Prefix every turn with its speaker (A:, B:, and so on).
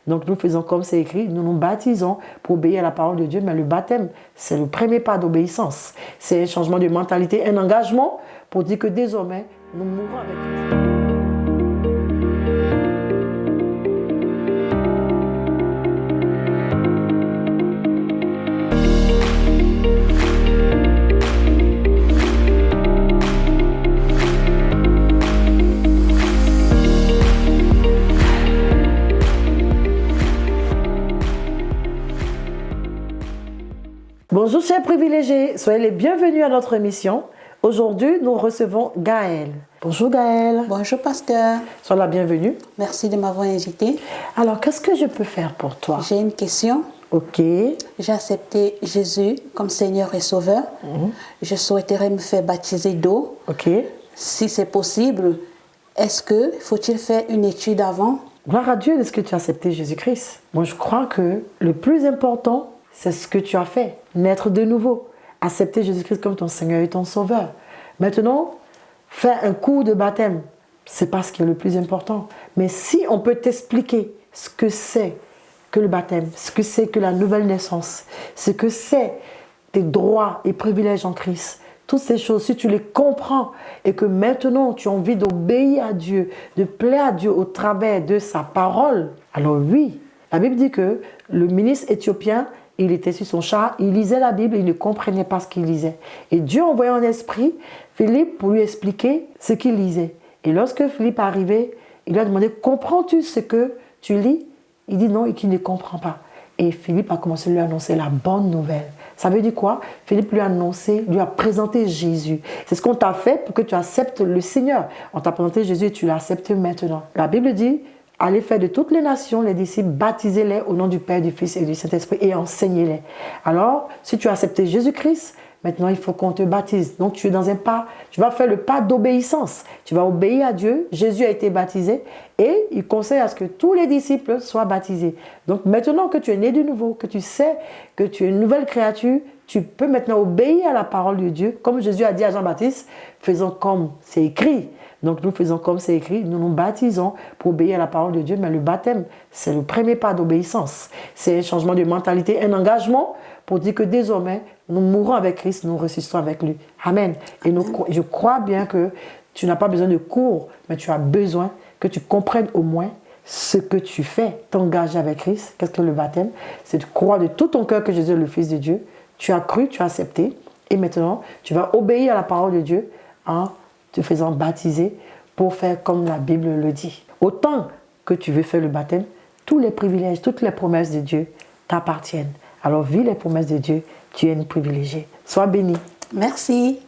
A: Donc nous faisons comme c'est écrit, nous nous baptisons pour obéir à la parole de Dieu, mais le baptême, c'est le premier pas d'obéissance. C'est un changement de mentalité, un engagement pour dire que désormais, nous mourrons avec Christ. Bonjour chers privilégiés, soyez les bienvenus à notre émission. Aujourd'hui, nous recevons Gaëlle. Bonjour Gaëlle.
B: Bonjour pasteur.
A: Sois la bienvenue.
B: Merci de m'avoir invité.
A: Alors, qu'est-ce que je peux faire pour toi?
B: J'ai une question.
A: Ok.
B: J'ai accepté Jésus comme Seigneur et Sauveur. Je souhaiterais me faire baptiser d'eau.
A: Ok.
B: Si c'est possible, faut-il faire une étude avant?
A: Gloire à Dieu de ce que tu as accepté Jésus-Christ. Moi, je crois que le plus important, c'est ce que tu as fait. Naître de nouveau. Accepter Jésus-Christ comme ton Seigneur et ton Sauveur. Maintenant, faire un cours de baptême, c'est pas ce qui est le plus important. Mais si on peut t'expliquer ce que c'est que le baptême, ce que c'est que la nouvelle naissance, ce que c'est tes droits et privilèges en Christ, toutes ces choses, si tu les comprends et que maintenant tu as envie d'obéir à Dieu, de plaire à Dieu au travers de sa parole, alors oui, la Bible dit que le ministre éthiopien, il était sur son char, il lisait la Bible, il ne comprenait pas ce qu'il lisait. Et Dieu envoyait en esprit Philippe pour lui expliquer ce qu'il lisait. Et lorsque Philippe est arrivé, il lui a demandé, comprends-tu ce que tu lis? Il dit non et qu'il ne comprend pas. Et Philippe a commencé à lui annoncer la bonne nouvelle. Ça veut dire quoi? Philippe lui a présenté Jésus. C'est ce qu'on t'a fait pour que tu acceptes le Seigneur. On t'a présenté Jésus et tu l'as accepté maintenant. La Bible dit, allez faire de toutes les nations les disciples, baptisez-les au nom du Père, du Fils et du Saint-Esprit et enseignez-les. Alors, si tu as accepté Jésus-Christ, maintenant il faut qu'on te baptise. Donc tu es dans un pas, tu vas faire le pas d'obéissance. Tu vas obéir à Dieu. Jésus a été baptisé et il conseille à ce que tous les disciples soient baptisés. Donc maintenant que tu es né de nouveau, que tu sais que tu es une nouvelle créature, tu peux maintenant obéir à la parole de Dieu. Comme Jésus a dit à Jean-Baptiste, faisons comme c'est écrit. Donc nous faisons comme c'est écrit, nous nous baptisons pour obéir à la parole de Dieu, mais le baptême, c'est le premier pas d'obéissance. C'est un changement de mentalité, un engagement pour dire que désormais, nous mourrons avec Christ, nous ressuscitons avec lui. Amen. Et je crois bien que tu n'as pas besoin de cours, mais tu as besoin que tu comprennes au moins ce que tu fais, t'engager avec Christ. Qu'est-ce que le baptême? C'est de croire de tout ton cœur que Jésus est le Fils de Dieu. Tu as cru, tu as accepté, et maintenant, tu vas obéir à la parole de Dieu en te faisant baptiser pour faire comme la Bible le dit. Autant que tu veux faire le baptême, tous les privilèges, toutes les promesses de Dieu t'appartiennent. Alors vis les promesses de Dieu, tu es une privilégiée. Sois bénie.
B: Merci.